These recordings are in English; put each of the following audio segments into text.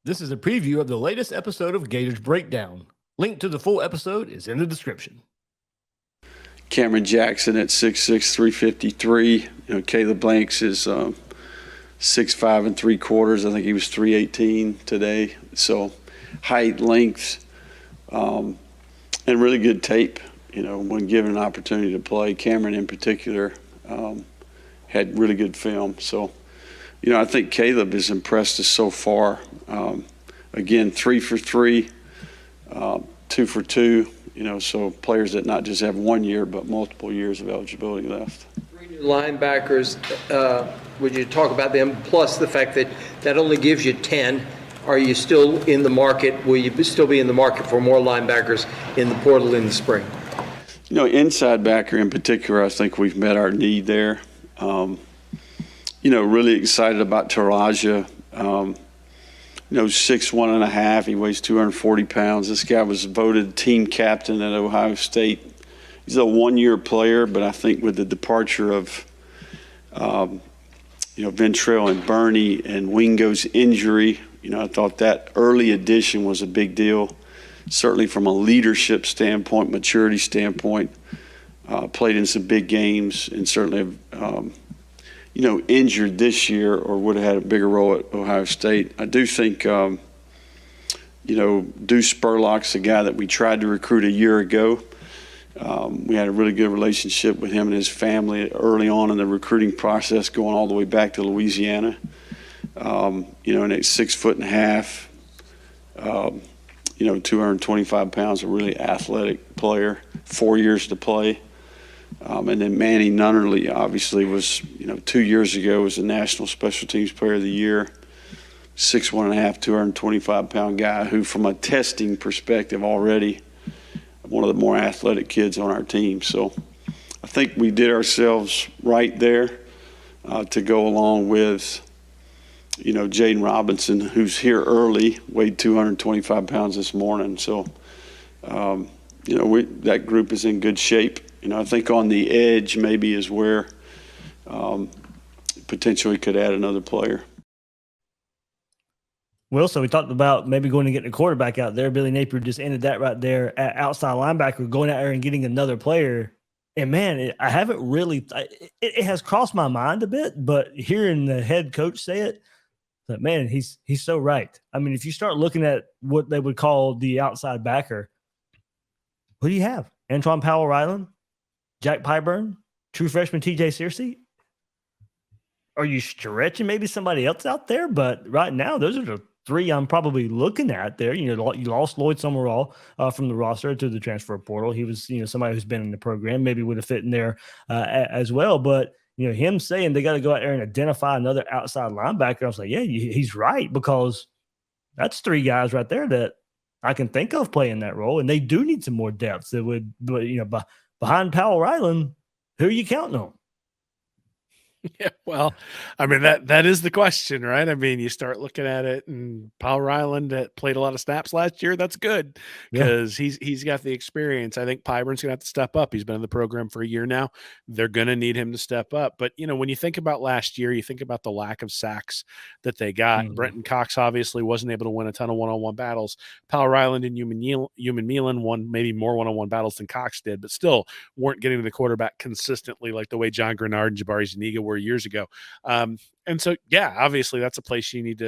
This is a preview of the latest episode of Gators Breakdown. Link to the full episode is in the description. Cameron Jackson at 6'6", 353. Caleb Blanks is 6'5" and 3/4. I think he was 318 today. So height, length, and really good tape. When given an opportunity to play, Cameron in particular had really good film. So, I think Caleb has impressed us so far. Again, 3 for 3, 2 for 2. So players that not just have 1 year, but multiple years of eligibility left. 3 new linebackers, would you talk about them, plus the fact that only gives you 10? Are you still in the market? Will you still be in the market for more linebackers in the portal in the spring? Inside backer in particular, I think we've met our need there. Really excited about Taraja. 6'1.5". He weighs 240 pounds. This guy was voted team captain at Ohio State. He's a 1-year player, but I think with the departure of, Ventrell and Bernie and Wingo's injury, I thought that early addition was a big deal. Certainly from a leadership standpoint, maturity standpoint, played in some big games and certainly, injured this year or would have had a bigger role at Ohio State. I do think, Deuce Spurlock's a guy that we tried to recruit a year ago. We had a really good relationship with him and his family early on in the recruiting process, going all the way back to Louisiana. And at 6'1.5", 225 pounds, a really athletic player, 4 years to play. And then Manny Nunnerly obviously was, 2 years ago was the National Special Teams Player of the Year. 6'1.5", 225-pound guy who, from a testing perspective, already one of the more athletic kids on our team. So I think we did ourselves right there to go along with, Jaden Robinson, who's here early, weighed 225 pounds this morning. So, that group is in good shape. I think on the edge maybe is where potentially could add another player. Well, so we talked about maybe going to get a quarterback out there. Billy Napier just ended that right there at outside linebacker, going out there and getting another player. And, man, I haven't really – it has crossed my mind a bit, but hearing the head coach say it, that, man, he's so right. I mean, if you start looking at what they would call the outside backer, who do you have? Antoine Powell-Ryland? Jack Pyburn? True freshman TJ Searcy? Are you stretching maybe somebody else out there? But right now, those are the three I'm probably looking at there. You lost Lloyd Summerall from the roster to the transfer portal. He was, somebody who's been in the program, maybe would have fit in there as well. But, him saying they got to go out there and identify another outside linebacker, I was like, yeah, he's right, because that's three guys right there that I can think of playing that role, and they do need some more depth. That would, behind Powell-Ryland, who are you counting on? Yeah, well, I mean, that is the question, right? I mean, you start looking at it, and Powell-Ryland that played a lot of snaps last year. That's good because he's got the experience. I think Pyburn's going to have to step up. He's been in the program for a year now. They're going to need him to step up. But, when you think about last year, you think about the lack of sacks that they got. Mm-hmm. Brenton Cox obviously wasn't able to win a ton of one-on-one battles. Powell-Ryland and Human Meelan won maybe more one-on-one battles than Cox did, but still weren't getting to the quarterback consistently like the way John Grenard and Jabari Zuniga were years ago. And so, yeah, obviously that's a place you need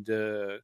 to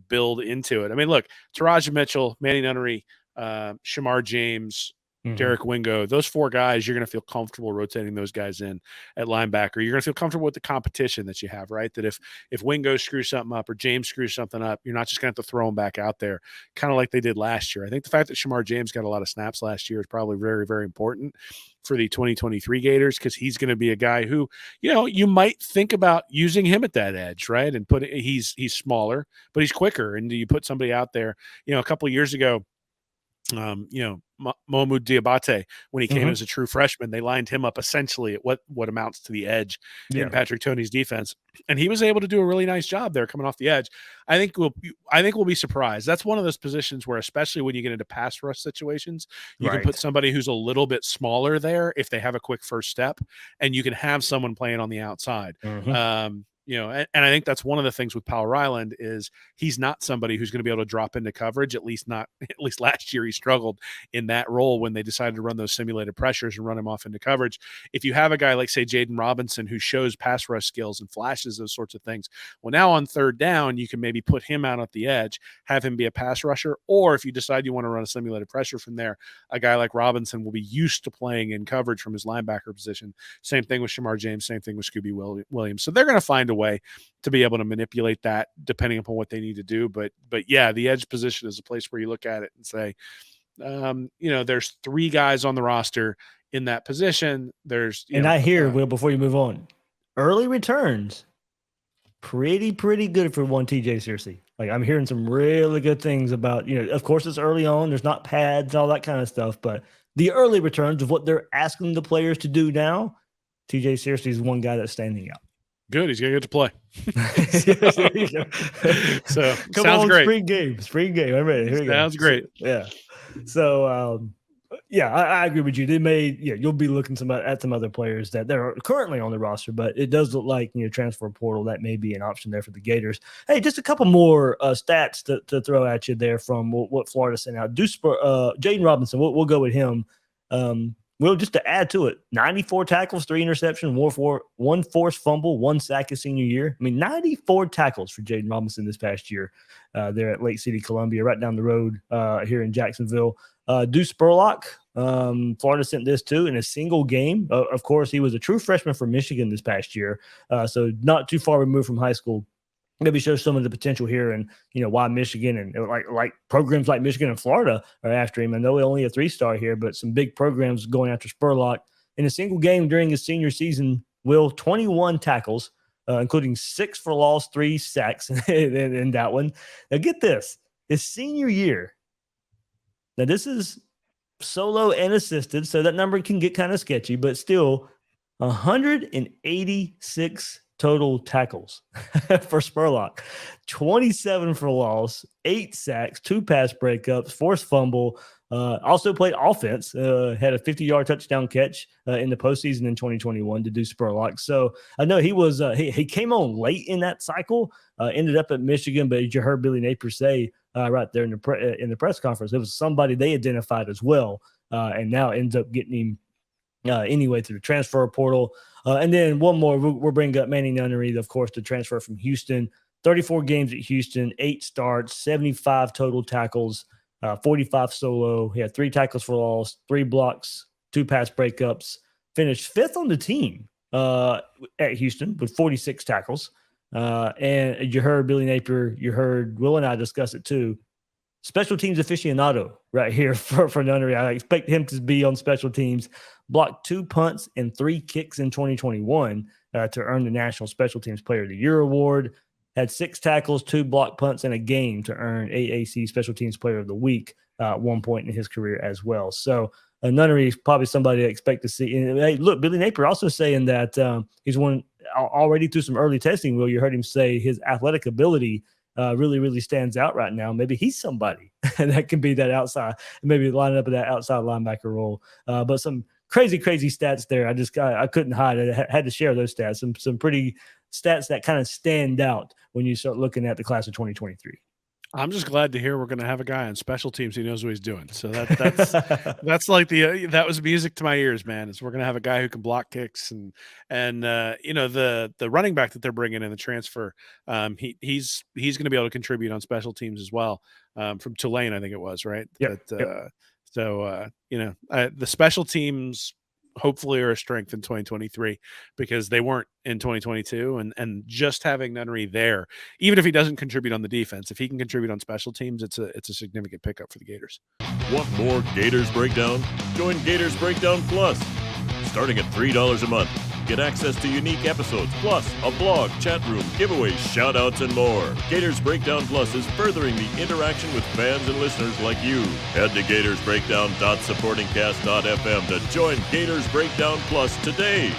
build into it. I mean, look, Taraja Mitchell, Manny Nunnery, Shamar James, Derek Wingo, those four guys, you're going to feel comfortable rotating those guys in at linebacker. You're going to feel comfortable with the competition that you have, right? That if Wingo screws something up or James screws something up, you're not just going to have to throw them back out there, kind of like they did last year. I think the fact that Shamar James got a lot of snaps last year is probably very, very important for the 2023 Gators, because he's going to be a guy who, you might think about using him at that edge, right? And he's smaller, but he's quicker. And you put somebody out there, a couple of years ago, Mohamed Diabate, when he came as a true freshman, they lined him up essentially at what amounts to the edge in Patrick Toney's defense, and he was able to do a really nice job there coming off the edge. I think we'll be surprised. That's one of those positions where, especially when you get into pass rush situations, you can put somebody who's a little bit smaller there if they have a quick first step, and you can have someone playing on the outside. And I think that's one of the things with Powell Ryland is he's not somebody who's going to be able to drop into coverage. At least last year he struggled in that role when they decided to run those simulated pressures and run him off into coverage. If you have a guy like, say, Jaden Robinson, who shows pass rush skills and flashes those sorts of things, well, now on third down, you can maybe put him out at the edge, have him be a pass rusher, or if you decide you want to run a simulated pressure from there, a guy like Robinson will be used to playing in coverage from his linebacker position. Same thing with Shamar James, same thing with Scooby Williams. So they're going to find a way to be able to manipulate that depending upon what they need to do. But yeah, the edge position is a place where you look at it and say, there's 3 guys on the roster in that position. I hear, Will, before you move on, early returns, pretty good for one TJ Searcy. Like, I'm hearing some really good things about, of course it's early on, there's not pads and all that kind of stuff, but the early returns of what they're asking the players to do now, TJ Searcy is one guy that's standing out. Good. He's going to get to play. So come sounds on, great. Spring game. I'm ready. Here we go. Sounds great. Yeah. So, I agree with you. They you'll be looking at some other players that they're currently on the roster, but it does look like, transfer portal, that may be an option there for the Gators. Hey, just a couple more stats to throw at you there from what Florida sent out. Jaden Robinson, we'll go with him. Well, just to add to it, 94 tackles, 3 interceptions, 1 forced fumble, 1 sack his senior year. I mean, 94 tackles for Jaden Robinson this past year there at Lake City, Columbia, right down the road here in Jacksonville. Deuce Spurlock, Florida sent this too in a single game. Of course, he was a true freshman for Michigan this past year, so not too far removed from high school. Maybe show some of the potential here and, why Michigan and like programs like Michigan and Florida are after him. I know only a 3-star here, but some big programs going after Spurlock. In a single game during his senior season, 21 tackles, including 6 for loss, 3 sacks in that one. Now get this, his senior year. Now this is solo and assisted, so that number can get kind of sketchy, but still 186 total tackles for Spurlock, 27 for loss, 8 sacks, 2 pass breakups, forced fumble, also played offense, had a 50-yard touchdown catch in the postseason in 2021 to do Spurlock. So I know he was he came on late in that cycle, ended up at Michigan, but you heard Billy Napier say right there in the press conference, it was somebody they identified as well, and now ends up getting him anyway through the transfer portal. And then one more, we'll bring up Manny Nunnery, of course, the transfer from Houston. 34 games at Houston, 8 starts, 75 total tackles, 45 solo. He had 3 tackles for loss, 3 blocks, 2 pass breakups. Finished 5th on the team at Houston with 46 tackles. And you heard Billy Napier, you heard Will and I discuss it too. Special teams aficionado right here for Nunnery. I expect him to be on special teams. Blocked 2 punts and 3 kicks in 2021 to earn the National Special Teams Player of the Year award. Had 6 tackles, 2 block punts, and a game to earn AAC Special Teams Player of the Week at one point in his career as well. So Nunnery is probably somebody I expect to see. And hey, look, Billy Napier also saying that he's one already through some early testing. Will, you heard him say his athletic ability really stands out right now. Maybe he's somebody that can be that outside, maybe lining up in that outside linebacker role. But some crazy stats there. I couldn't hide it. I had to share those stats. Some pretty stats that kind of stand out when you start looking at the class of 2023. I'm just glad to hear we're going to have a guy on special teams who knows what he's doing. So that's like that was music to my ears, man. Is we're going to have a guy who can block kicks and the running back that they're bringing in the transfer. He's going to be able to contribute on special teams as well. From Tulane, I think it was, right. Yep. So the special teams hopefully are a strength in 2023 because they weren't in 2022. And just having Nunnery there, even if he doesn't contribute on the defense, if he can contribute on special teams, it's a significant pickup for the Gators. Want more Gators Breakdown? Join Gators Breakdown Plus. Starting at $3 a month, get access to unique episodes, plus a blog, chat room, giveaways, shout-outs, and more. Gators Breakdown Plus is furthering the interaction with fans and listeners like you. Head to gatorsbreakdown.supportingcast.fm to join Gators Breakdown Plus today.